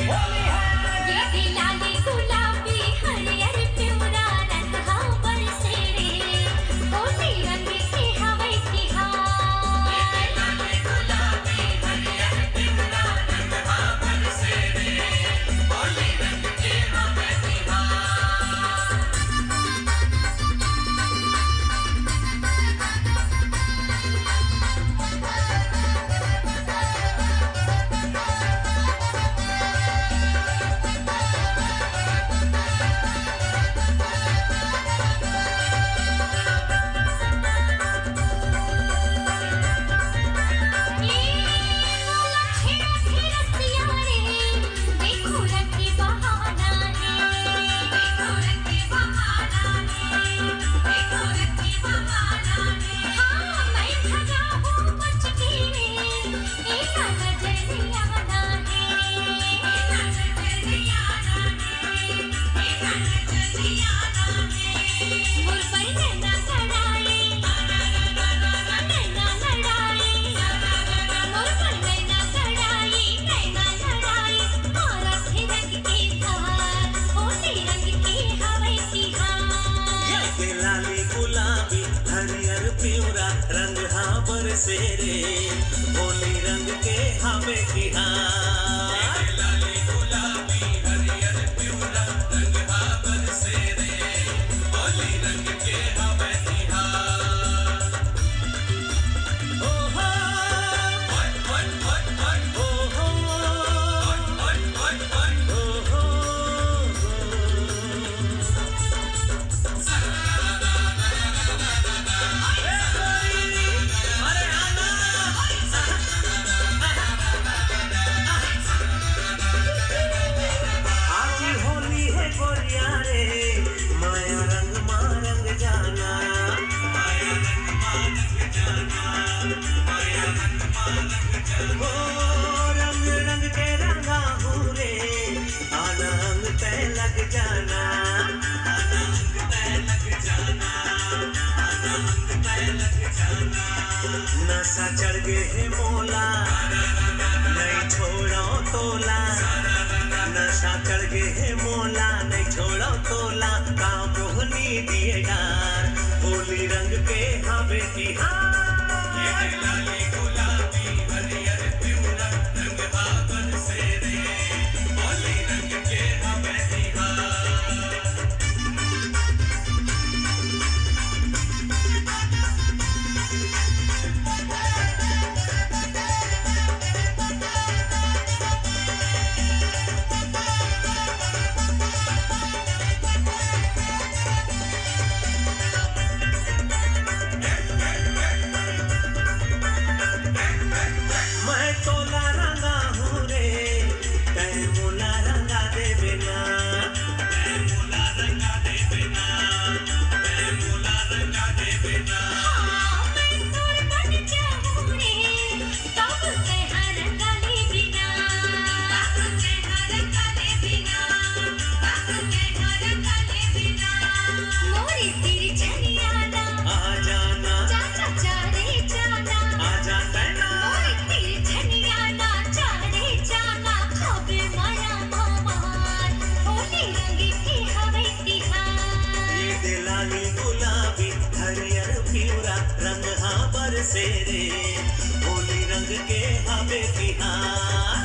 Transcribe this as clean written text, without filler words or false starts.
होली है। ये लाली गुलाबी हरियर पिवरा रंग हा बरसे रे होली रंग के हवे तिहार। ये लाली गुलाबी हरियर पिवरा रंग हा बरसे रे होली रंग के हवे तिहार। पिवरा रंग हा बरसे रे होली रंग के हवे तिहार। लाली गुलाबी हरियर पिवरा रंग हा बरसे रे होली रंग के हवे तिहार। ओ हो ओय ओय ओय ओय ओ हो ओय ओय ओय ओ हो अरे आना आज होली है गोरिया रे माया रंग मा रंग जाना। माया रंग मानक जाना माया रंग मानक जाना। ओ रंग रंग के रंगा हूँ रे आना अंग तय लग जाना। आना अंग तय लग जाना आना अंग तय लग जाना। नशा चढ़ गए है मोला नहीं छोड़ो तोला। नशा चढ़ गए है मोला नहीं छोड़ो तोला का मोहनी दिए डार होली रंग के हवे तिहार। ये लाली गुलाबी हरियर पिवरा रंग हा बरसे रे होली रंग के हवे तिहार। मैं तोला रंगा हूँ रे तय मोला रंगा दे बिना। मैं मोला रंगा दे बिना मैं मोला रंगा दे बिना। मैं तोर बन जाऊं रे तब के हर गली बिना। तब के हर गली बिना तब के हर गली बिना। मोरी तेरी चलियाना आ जाना चाचा चारे जाना। आ जाता है ना मोरी तेरी चलियाना चारे जाना खबे माया मामार होली रंग की हवे तिहार। ये दिलाली गुलाबी हरियर पिवरा रंग हा बरसे रे होली रंग के हवे तिहार।